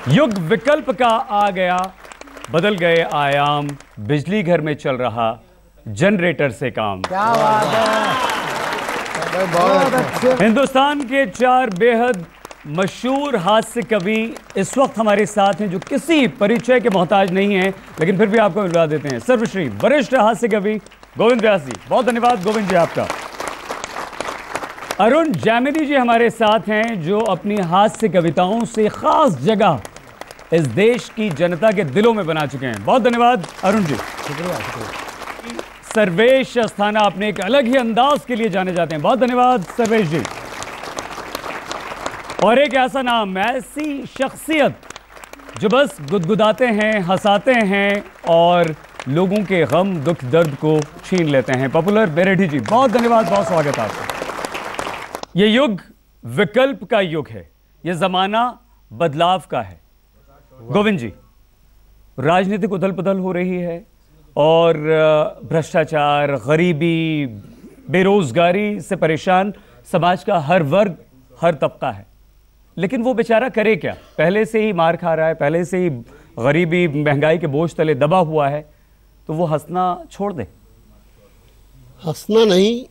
युग विकल्प का आ गया, बदल गए आयाम, बिजली घर में चल रहा जनरेटर से काम। क्या बात है, बहुत अच्छे। हिंदुस्तान के 4 बेहद मशहूर हास्य कवि इस वक्त हमारे साथ हैं, जो किसी परिचय के मोहताज नहीं हैं, लेकिन फिर भी आपको मिलवा देते हैं। सर्वश्री वरिष्ठ हास्य कवि गोविंद व्यास जी, बहुत धन्यवाद गोविंद जी आपका। अरुण जैमिनी जी हमारे साथ हैं, जो अपनी हास्य कविताओं से खास जगह इस देश की जनता के दिलों में बना चुके हैं। बहुत धन्यवाद अरुण जी। शुक्रिया। सर्वेश अस्थाना अपने एक अलग ही अंदाज के लिए जाने जाते हैं। बहुत धन्यवाद सर्वेश जी। और एक ऐसा नाम, ऐसी शख्सियत जो बस गुदगुदाते हैं, हंसाते हैं और लोगों के गम दुख दर्द को छीन लेते हैं। पॉपुलर बेरेडी जी, बहुत धन्यवाद, बहुत स्वागत है आपका। ये युग विकल्प का युग है, ये जमाना बदलाव का है। गोविंद जी, राजनीतिक उथल पुथल हो रही है और भ्रष्टाचार, गरीबी, बेरोजगारी से परेशान समाज का हर वर्ग, हर तबका है, लेकिन वो बेचारा करे क्या? पहले से ही मार खा रहा है, पहले से ही गरीबी महंगाई के बोझ तले दबा हुआ है, तो वो हंसना छोड़ दे? हंसना नहीं,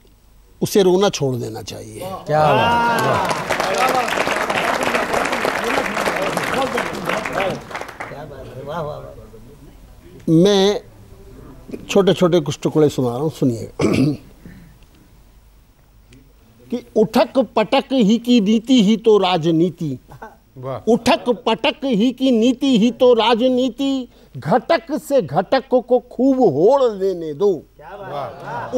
उसे रोना छोड़ देना चाहिए। क्या बात। मैं छोटे छोटे कुछ टुकड़े सुना रहा हूं, सुनिए। कि उठक पटक ही की नीति ही तो राजनीति, उठक पटक ही की नीति ही तो राजनीति, घटक से घटक को खूब होड़ लेने दो।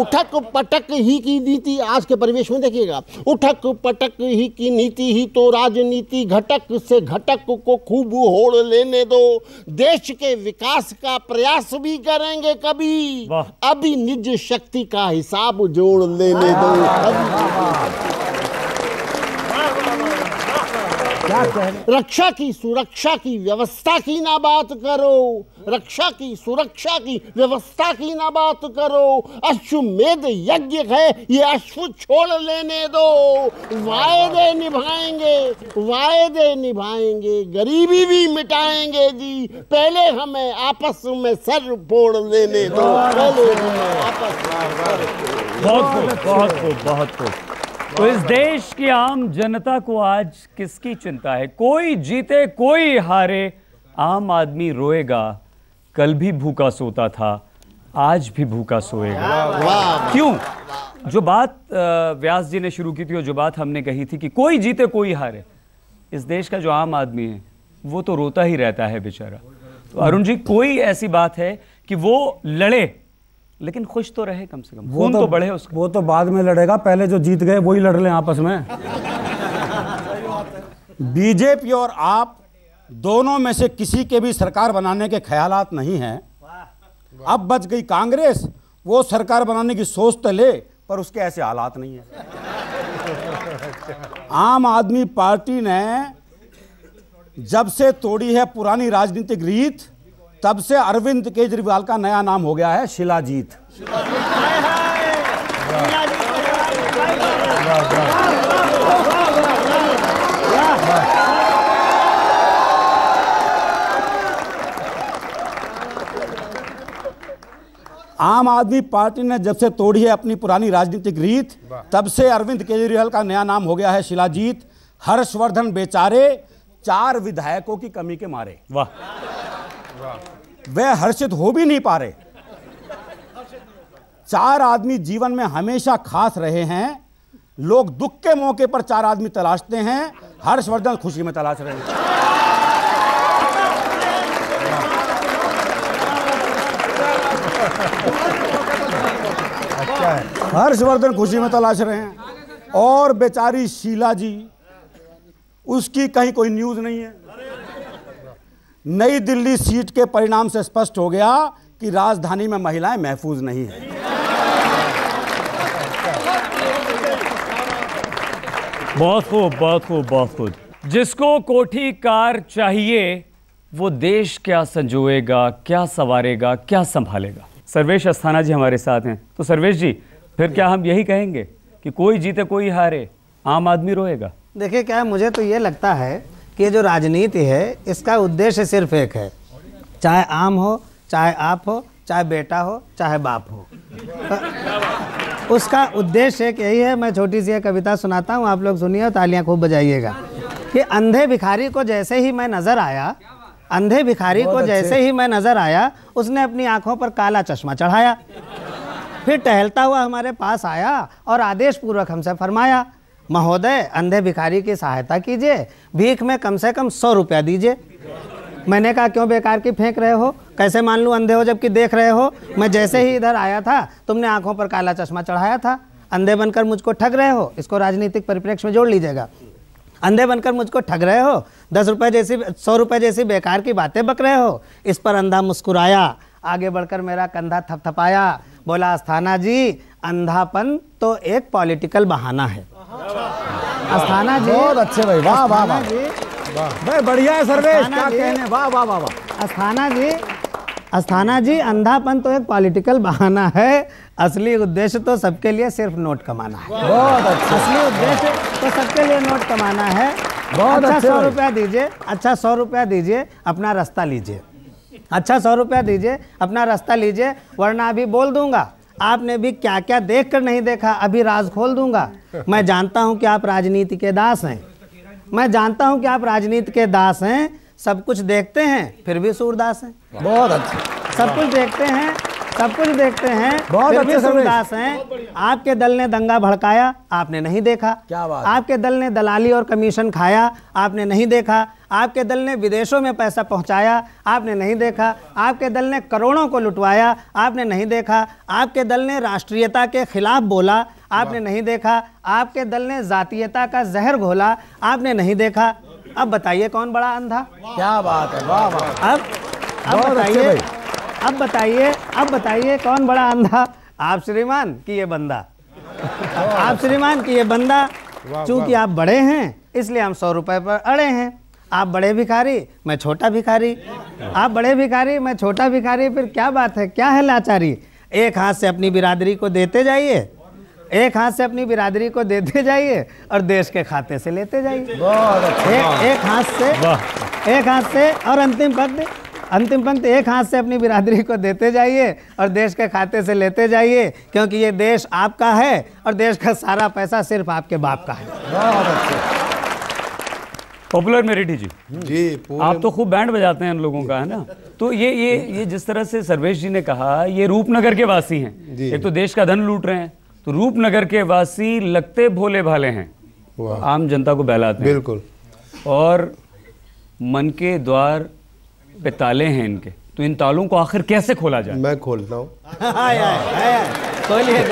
उठक पटक ही की नीति, आज के परिवेश में देखिएगा, उठक पटक ही की नीति ही तो राजनीति, घटक से घटक को खूब होड़ लेने दो। देश के विकास का प्रयास भी करेंगे कभी, अभी निज शक्ति का हिसाब जोड़ लेने दो। रक्षा की सुरक्षा की व्यवस्था की ना बात करो, रक्षा की सुरक्षा की व्यवस्था की ना बात करो। अश्वमेध यज्ञ है, ये अश्व छोड़ लेने दो। वायदे निभाएंगे, वायदे निभाएंगे, गरीबी भी मिटाएंगे जी, पहले हमें आपस में सर फोड़ लेने दो। पहले हमें आपस में सर बहुत खूब, बहुत खूब। तो इस देश की आम जनता को आज किसकी चिंता है? कोई जीते कोई हारे, आम आदमी रोएगा। कल भी भूखा सोता था, आज भी भूखा सोएगा। क्यों? जो बात व्यास जी ने शुरू की थी और जो बात हमने कही थी कि कोई जीते कोई हारे, इस देश का जो आम आदमी है वो तो रोता ही रहता है बेचारा। तो अरुण जी, कोई ऐसी बात है कि वो लड़े लेकिन खुश तो रहे, कम से कम खून तो बढ़े उसका? वो तो बाद में लड़ेगा, पहले जो जीत गए वही लड़ लें आपस में। बीजेपी और आप दोनों में से किसी के भी सरकार बनाने के ख्यालात नहीं हैं। अब बच गई कांग्रेस, वो सरकार बनाने की सोच तो ले, पर उसके ऐसे हालात नहीं है। आम आदमी पार्टी ने जब से तोड़ी है पुरानी राजनीतिक रीत, तब से अरविंद केजरीवाल का नया नाम हो गया है शिलाजीत। आम आदमी पार्टी ने जब से तोड़ी है अपनी पुरानी राजनीतिक रीत, तब से अरविंद केजरीवाल का नया नाम हो गया है शिलाजीत। हर्षवर्धन बेचारे 4 विधायकों की कमी के मारे, वाह, वे हर्षित हो भी नहीं पा रहे। 4 आदमी जीवन में हमेशा खास रहे हैं। लोग दुख के मौके पर 4 आदमी तलाशते हैं, हर्षवर्धन खुशी में तलाश रहे हैं। हर्षवर्धन खुशी में तलाश रहे हैं, और बेचारी शीला जी, उसकी कहीं कोई न्यूज नहीं है। नई दिल्ली सीट के परिणाम से स्पष्ट हो गया कि राजधानी में महिलाएं महफूज नहीं हैं। बहुत खूब, बहुत खूब, बहुत खूब। जिसको कोठी कार चाहिए वो देश क्या संजोएगा, क्या संवारेगा, क्या संभालेगा? सर्वेश अस्थाना जी हमारे साथ हैं। तो सर्वेश जी, फिर क्या हम यही कहेंगे कि कोई जीते कोई हारे, आम आदमी रोएगा? देखिए क्या है, मुझे तो ये लगता है कि जो राजनीति है इसका उद्देश्य सिर्फ एक है, चाहे आम हो, चाहे आप हो, चाहे बेटा हो, चाहे बाप हो, उसका उद्देश्य एक यही है। मैं छोटी सी एक कविता सुनाता हूँ, आप लोग सुनिए और तालियां खूब बजाइएगा। कि अंधे भिखारी को जैसे ही मैं नज़र आया, अंधे भिखारी को जैसे ही मैं नज़र आया, उसने अपनी आंखों पर काला चश्मा चढ़ाया। फिर टहलता हुआ हमारे पास आया और आदेश पूर्वक हमसे फरमाया, महोदय अंधे भिखारी की सहायता कीजिए, भीख में कम से कम 100 रुपया दीजिए। मैंने कहा क्यों बेकार की फेंक रहे हो, कैसे मान लूँ अंधे हो जबकि देख रहे हो? मैं जैसे ही इधर आया था तुमने आंखों पर काला चश्मा चढ़ाया था, अंधे बनकर मुझको ठग रहे हो। इसको राजनीतिक परिप्रेक्ष्य में जोड़ लीजिएगा। अंधे बनकर मुझको ठग रहे हो, 10 रुपये जैसी 100 रुपये जैसी बेकार की बातें बक रहे हो। इस पर अंधा मुस्कुराया, आगे बढ़कर मेरा कंधा थपथपाया, बोला अस्थाना जी अंधापन तो एक पॉलिटिकल बहाना है। अस्थाना जी बहुत अच्छे भाई, वाह वाह वाह जी, भाई बढ़िया है सर्वेश, क्या जी। कहने, वाह वाह वाह वाह। अस्थाना जी अंधापन तो एक पॉलिटिकल बहाना है, असली उद्देश्य तो सबके लिए सिर्फ नोट कमाना है। बहुत अच्छा, असली उद्देश्य तो सबके लिए नोट कमाना है। बहुत अच्छा अच्छे 100 भाई। रुपया दीजिए, अच्छा 100 रुपया दीजिए, अपना रास्ता लीजिए। अच्छा 100 रुपया दीजिए, अपना रास्ता लीजिए, वरना अभी बोल दूंगा आपने भी क्या क्या देख कर नहीं देखा, अभी राज खोल दूंगा। मैं जानता हूं कि आप राजनीति के दास हैं, मैं जानता हूं कि आप राजनीति के दास हैं, सब कुछ देखते हैं फिर भी सूरदास हैं। बहुत अच्छा, सब कुछ देखते हैं, सब कुछ देखते हैं, बहुत फिर भी अच्छे सूरदास हैं। आपके दल ने दंगा भड़काया, आपने नहीं देखा। क्या बात। आपके दल ने दलाली और कमीशन खाया, आपने नहीं देखा। आपके दल ने विदेशों में पैसा पहुंचाया, आपने नहीं देखा। आपके दल ने करोड़ों को लुटवाया, आपने नहीं देखा। आपके दल ने राष्ट्रीयता के खिलाफ बोला, आपने नहीं देखा। आपके दल ने जातीयता का जहर घोला, आपने नहीं देखा। अब बताइए कौन बड़ा अंधा? क्या बात है, वाह वाह। अब बहुत अच्छे बताइए, भाई। अब बताइए कौन बड़ा अंधा? आप श्रीमान कि ये बंदा? आप श्रीमान कि ये बंदा? चूंकि आप बड़े हैं इसलिए हम 100 रुपए पर अड़े हैं। आप बड़े भिखारी, मैं छोटा भिखारी। आप बड़े भिखारी, मैं छोटा भिखारी, फिर क्या बात है, क्या है लाचारी? एक हाथ से अपनी बिरादरी को देते जाइए, एक हाथ से अपनी बिरादरी को देते जाइए और देश के खाते से लेते जाइए। बहुत अच्छा, एक हाथ से और अंतिम पंक्ति एक हाथ से अपनी बिरादरी को देते जाइए और देश के खाते से लेते जाइए, क्योंकि ये देश आपका है और देश का सारा पैसा सिर्फ आपके बाप का है। बहुत अच्छा। पॉपुलर मेरिटी जी, जी आप तो खूब बैंड बजाते हैं इन लोगों का, है ना? तो ये जिस तरह से सर्वेश जी ने कहा, ये रूपनगर के वासी हैं, एक तो देश का धन लूट रहे हैं, तो रूपनगर के वासी लगते भोले भाले हैं, आम जनता को बहलाते हैं, बिल्कुल, और मन के द्वार पे ताले हैं इनके, तो इन तालों को आखिर कैसे खोला जाए? मैं खोलता हूँ। खोलिए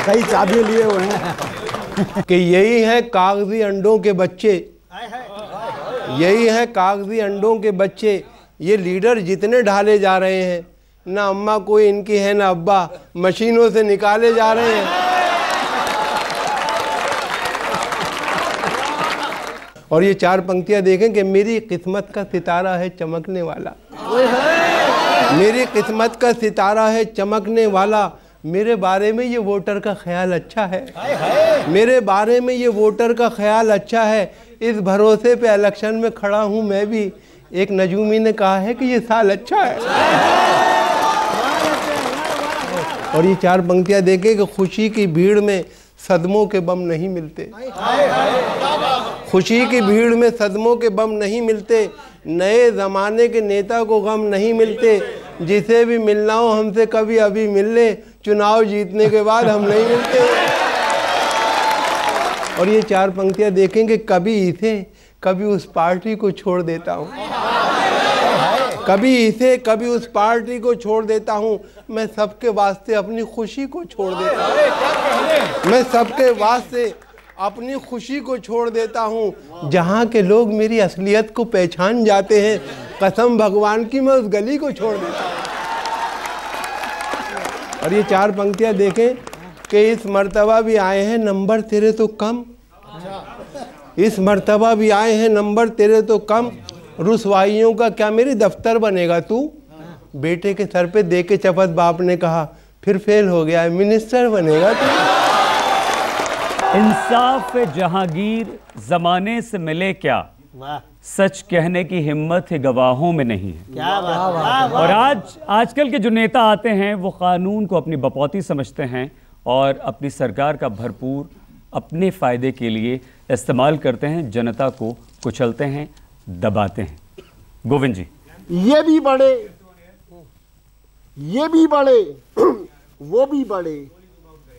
कई चाबियां लिए हुए हैं। कि यही है कागजी अंडों के बच्चे, यही है कागजी अंडों के बच्चे। ये लीडर जितने ढाले जा रहे हैं, ना अम्मा कोई इनकी है ना अब्बा, मशीनों से निकाले जा रहे हैं। और ये 4 पंक्तियां देखें कि मेरी किस्मत का सितारा है चमकने वाला, मेरी किस्मत का सितारा है चमकने वाला। मेरे बारे में ये वोटर का ख्याल अच्छा है, मेरे बारे में ये वोटर का ख्याल अच्छा है। इस भरोसे पे इलेक्शन में खड़ा हूँ मैं भी। एक नजूमी ने कहा है कि ये साल अच्छा है। और ये 4 पंक्तियां देखें कि खुशी की भीड़ में सदमों के बम नहीं मिलते, खुशी की भीड़ में सदमों के बम नहीं मिलते, नए ज़माने के नेता को गम नहीं मिलते। जिसे भी मिलना हो हमसे कभी अभी मिल ले, चुनाव जीतने के बाद हम नहीं मिलते। और ये 4 पंक्तियां देखेंगे, कभी इसे कभी उस पार्टी को छोड़ देता हूँ, कभी इसे कभी उस पार्टी को छोड़ देता हूँ। मैं सबके वास्ते अपनी खुशी को छोड़ देता हूँ, मैं सबके वास्ते अपनी खुशी को छोड़ देता हूँ। जहाँ के लोग मेरी असलियत को पहचान जाते हैं, कसम भगवान की मैं उस गली को छोड़ देता हूँ। और ये 4 पंक्तियाँ देखें कि इस मर्तबा भी आए हैं नंबर तेरे तो कम, इस मर्तबा भी आए हैं नंबर तेरे तो कम। रुसवाइयों का क्या मेरी दफ्तर बनेगा तू? बेटे के सर पे दे के चपत बाप ने कहा, फिर फेल हो गया, मिनिस्टर बनेगा तू। इंसाफ जहांगीर जमाने से मिले क्या, वाह, सच कहने की हिम्मत है गवाहों में नहीं है। क्या बात, वाह, वाह। और आजकल के जो नेता आते हैं वो कानून को अपनी बपौती समझते हैं और अपनी सरकार का भरपूर अपने फायदे के लिए इस्तेमाल करते हैं, जनता को कुचलते हैं, दबाते हैं। गोविंद जी, ये भी बड़े, वो भी बड़े,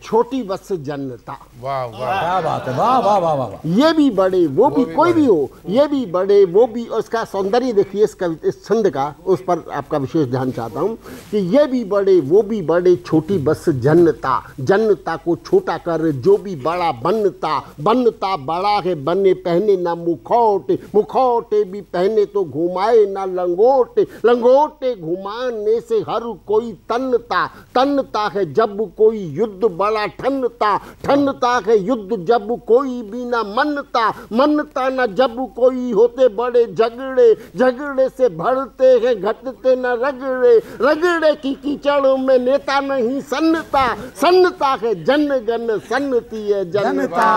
छोटी बस जनता। वाह वाह, क्या बात है, वाह वाह वाह वाह। ये भी बड़े, वो भी, कोई भी हो, ये भी बड़े, वो भी। और इसका सौंदर्य देखिए इस कविता, इस छंद का, उस पर आपका विशेष ध्यान चाहता हूँ कि ये भी बड़े, वो भी बड़े, छोटी बस जनता, जनता को छोटा कर जो भी बड़ा बनता, बनता बड़ा है, बने पहने ना मुखौटे, मुखौटे भी पहने तो घुमाए ना लंगोटे, लंगोटे घुमाने से हर कोई तनता, तनता है जब कोई युद्ध बड़ा ठनता, ठनता है युद्ध जब कोई भी ना मनता, मनता ना जब कोई होते बड़े झगड़े, झगड़े से भरते हैं घटते न रगड़े, रगड़े की कीचड़ों में नेता नहीं सन्नता, सन्नता है जन गण सन्नती है जनता।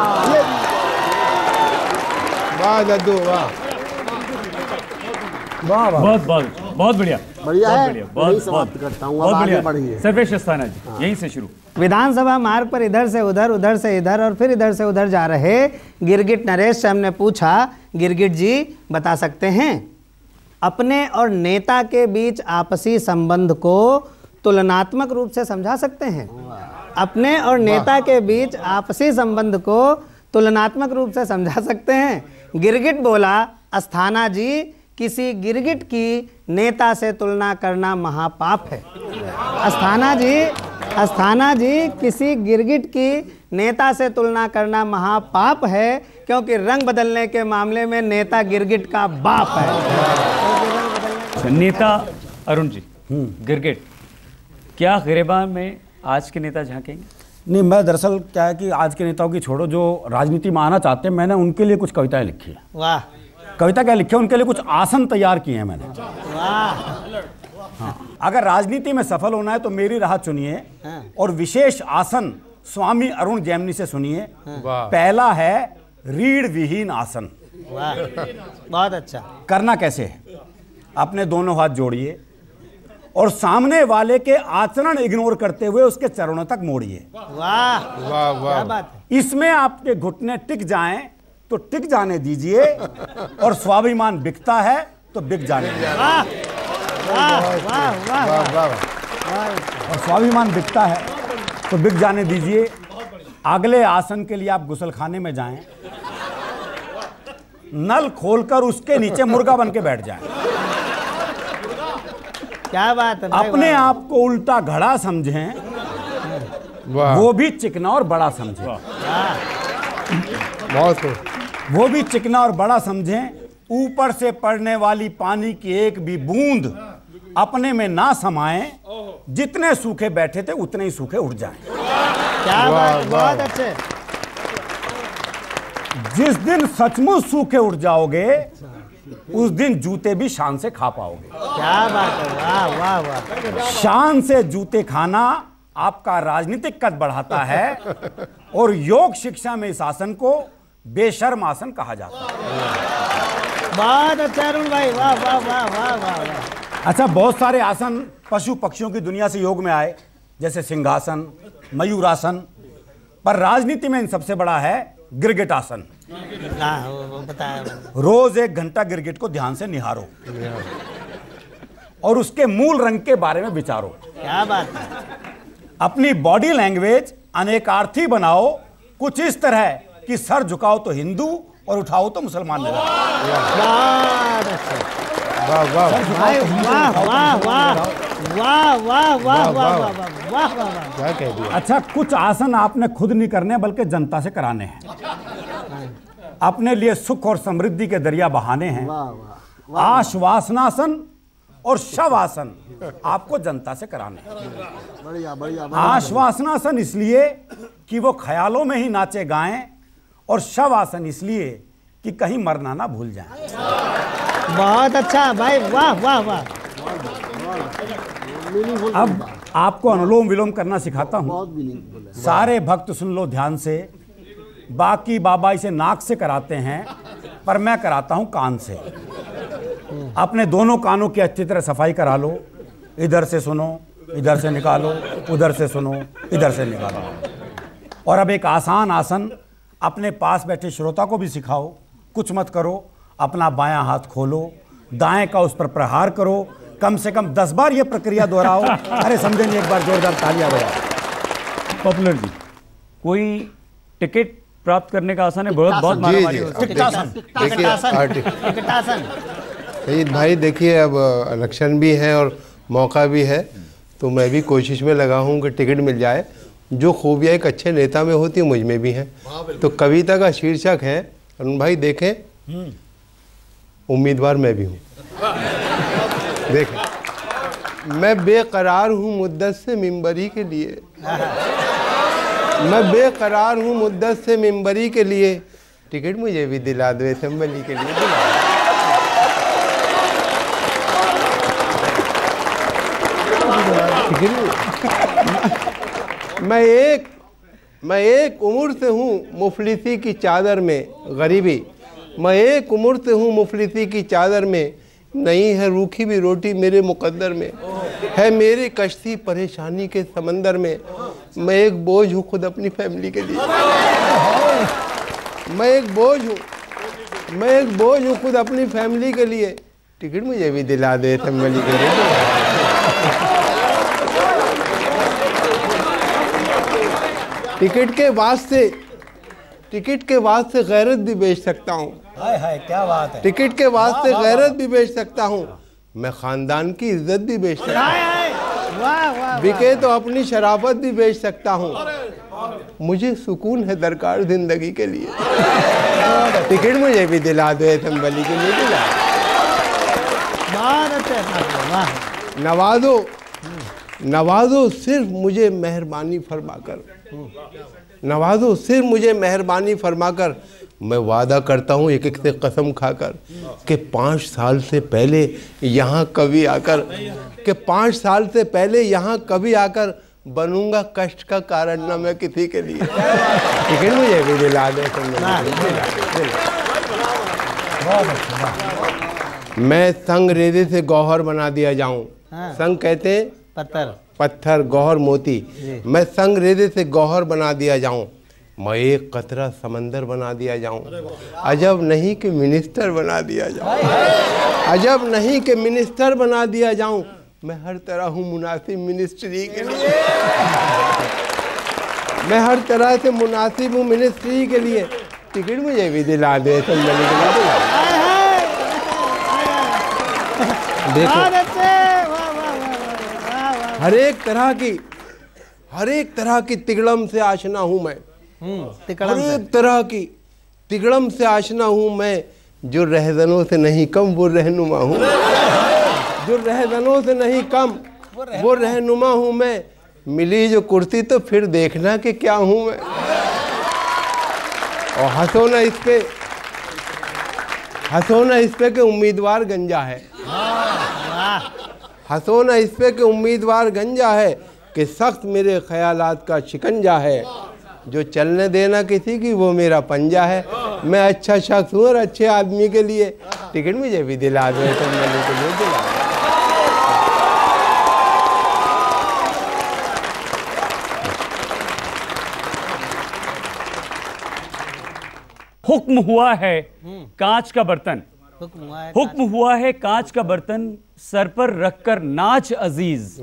वाह लड्डू, वाह वाह वाह, बहुत बहुत बहुत बढ़िया, बढ़िया है, बढ़िया, यही समाप्त करता हूँ, अब आगे बढ़िए। सर्वेश अस्थाना जी, यहीं से शुरू। विधानसभा मार्ग पर इधर से उधर, उधर से इधर और फिर इधर से उधर जा रहे गिरगिट नरेश से हमने पूछा, गिरगिट जी बता सकते हैं अपने और नेता के बीच आपसी संबंध को तुलनात्मक रूप से समझा सकते हैं? अपने और नेता के बीच आपसी संबंध को तुलनात्मक रूप से समझा सकते हैं? गिरगिट बोला, अस्थाना जी, किसी गिरगिट की नेता से तुलना करना महापाप है। अस्थाना जी, किसी गिरगिट की नेता से तुलना करना महापाप है, क्योंकि रंग बदलने के मामले में नेता गिरगिट का बाप है। नेता अरुण जी, गिरगिट, क्या गिरेबान में आज के नेता झांकेंगे? नहीं, मैं दरअसल क्या है कि आज के नेताओं की छोड़ो, जो राजनीति में आना चाहते हैं, मैंने उनके लिए कुछ कविताएं लिखी है। वाह, कविता क्या लिखी है, उनके लिए कुछ आसन तैयार किए हैं मैंने। वाह, हाँ, अगर राजनीति में सफल होना है तो मेरी राह चुनिए और विशेष आसन स्वामी अरुण जैमिनी से सुनिए। पहला है रीढ़ विहीन आसन। वाह, बहुत अच्छा। करना कैसे है? अपने दोनों हाथ जोड़िए और सामने वाले के आचरण इग्नोर करते हुए उसके चरणों तक मोड़िए। वाह वाह वाह, क्या बात है। इसमें आपके घुटने टिक जाएं तो टिक जाने दीजिए, और स्वाभिमान बिकता है तो बिक जाने दीजिए। वाह वाह वाह वाह वाह, और स्वाभिमान बिकता है तो बिक जाने दीजिए। अगले आसन के लिए आप गुसलखाने में जाएं, नल खोलकर उसके नीचे मुर्गा बन के बैठ जाएं। क्या बात है। अपने आप को उल्टा घड़ा समझें, वो भी चिकना और बड़ा समझें। बहुत, वो भी चिकना और बड़ा समझें। ऊपर से पड़ने वाली पानी की एक भी बूंद अपने में ना समाएं, जितने सूखे बैठे थे उतने ही सूखे उठ जाएं। क्या बात, बहुत अच्छे। जिस दिन सचमुच सूखे उठ जाओगे उस दिन जूते भी शान से खा पाओगे। क्या बात है, वाह वाह वाह। शान से जूते खाना आपका राजनीतिक कद बढ़ाता है, और योग शिक्षा में इस आसन को बेशर्म आसन कहा जाता है। बहुत अच्छा अरुण भाई, वाह वाह वाह वाह वाह। अच्छा, बहुत सारे आसन पशु पक्षियों की दुनिया से योग में आए, जैसे सिंहासन, मयूरासन, पर राजनीति में इन सबसे बड़ा है गिरगिट आसन। वो बताया। रोज 1 घंटा गिरगिट को ध्यान से निहारो और उसके मूल रंग के बारे में विचारो। क्या बात है। अपनी बॉडी लैंग्वेज अनेकार्थी बनाओ, कुछ इस तरह कि सर झुकाओ तो हिंदू और उठाओ तो मुसलमान नजर। वाह वाह वाह वाह वाह वाह वाह वाह वाह वाह वाह, क्या कह दिया। अच्छा, कुछ आसन आपने खुद नहीं करने बल्कि जनता से कराने हैं। अपने लिए सुख और समृद्धि के दरिया बहाने हैं। आश्वासनासन और शवासन आपको जनता से कराने हैं। बढ़िया बढ़िया। आश्वासनासन इसलिए कि वो ख्यालों में ही नाचे गाएं, और शवासन इसलिए कि कहीं मरना ना भूल जाएं। बहुत अच्छा भाई, वाह वाह वाह। अब आपको अनुलोम विलोम करना सिखाता हूं। सारे भक्त सुन लो ध्यान से। बाकी बाबा इसे नाक से कराते हैं, पर मैं कराता हूं कान से। अपने दोनों कानों की अच्छी तरह सफाई करा लो। इधर से सुनो, इधर से निकालो, उधर से सुनो, इधर से निकालो। और अब एक आसान आसन अपने पास बैठे श्रोता को भी सिखाओ। कुछ मत करो, अपना बायां हाथ खोलो, दाएं का उस पर प्रहार करो, कम से कम 10 बार ये प्रक्रिया दोहराओ। अरे समझे नहीं, एक बार जोरदार तालियां बजाओ। पॉपुलर जी, कोई टिकट प्राप्त करने का आसान है? बहुत मारामारी होती है। सईद भाई देखिए, अब इलेक्शन भी है और मौका भी है, तो मैं भी कोशिश में लगा हूँ कि टिकट मिल जाए। जो खूबियाँ एक अच्छे नेता में होती है मुझ में भी हैं। तो कविता का शीर्षक है, अरुण भाई देखें, उम्मीदवार मैं भी हूँ। देखें, मैं बेकरार हूँ मुद्दत से मिंबरी के लिए, मैं बेकरार हूँ मुद्दत से मिंबरी के लिए, टिकट मुझे भी दिला दो असेंबली के लिए। मैं एक उम्र से हूँ मुफलिसी की चादर में गरीबी, मैं एक उम्र से हूँ मुफलिसी की चादर में, नहीं है रूखी भी रोटी मेरे मुकद्दर में, है मेरी कश्ती परेशानी के समंदर में, मैं एक बोझ हूँ खुद अपनी फैमिली के लिए, मैं एक बोझ हूँ खुद अपनी फैमिली के लिए, टिकट मुझे भी दिला दे असेंबली के लिए। टिकट के वास्ते गैरत भी बेच सकता हूँ। हाय हाय, क्या बात है। टिकट के वास्ते गैरत भी बेच सकता हूँ, मैं खानदान की इज्जत भी बेच सकता हूँ, बिके तो अपनी शराफत भी बेच सकता हूँ, मुझे सुकून है दरकार जिंदगी के लिए, टिकट मुझे भी दिला दो असेंबली के लिए। नवाजो सिर्फ मुझे मेहरबानी फरमाकर, नवाजो सिर्फ मुझे मेहरबानी फरमाकर, मैं वादा करता हूँ एक एक से कसम खाकर कि 5 साल से पहले यहाँ कभी आकर, कि 5 साल से पहले यहाँ कभी आकर बनूंगा कष्ट का कारण ना मैं किसी के लिए, टिकट मुझे भी दिला दे। मैं संग रेजे से गौहर बना दिया जाऊं। संग कहते हैं पत्थर, गौहर, मोती। मैं संग रेजे से गौहर बना दिया जाऊं, मैं एक कतरा समंदर बना दिया जाऊं, अजब नहीं कि मिनिस्टर बना दिया जाऊं, अजब नहीं कि मिनिस्टर बना दिया जाऊं, मैं हर तरह हूँ मुनासिब मिनिस्ट्री के लिए, मैं हर तरह से मुनासिब हूँ मिनिस्ट्री के लिए, टिकट मुझे भी दिला दे असेंबली के लिए। देखो, हर एक तरह की तिगड़म से आशना हूँ मैं, हर एक तरह की तिगड़म से आशना हूँ मैं, जो रहजनों से नहीं कम वो रहनुमा हूँ, जो रहजनों से नहीं कम वो रहनुमा हूँ मैं, मिली जो कुर्सी तो फिर देखना कि क्या हूँ मैं। और हंसो ना इस पे कि उम्मीदवार गंजा है, हंसो ना इस पे कि उम्मीदवार गंजा है, कि सख्त मेरे ख्यालात का शिकंजा है, जो चलने देना किसी की वो मेरा पंजा है, मैं अच्छा शख्स हूँ और अच्छे आदमी के लिए, टिकट मुझे भी दिला दो असेंबली के लिए, दिला दो। हुक्म हुआ है कांच का बर्तन, हुक्म हुआ है कांच का बर्तन, सर पर रखकर नाच अजीज।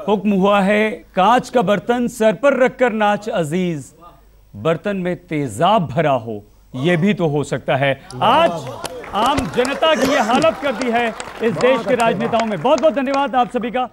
हुक्म हुआ है कांच का बर्तन, सर पर रखकर नाच अजीज, बर्तन में तेजाब भरा हो यह भी तो हो सकता है। आज आम जनता की यह हालत कर दी है इस देश के राजनेताओं में। बहुत बहुत धन्यवाद आप सभी का।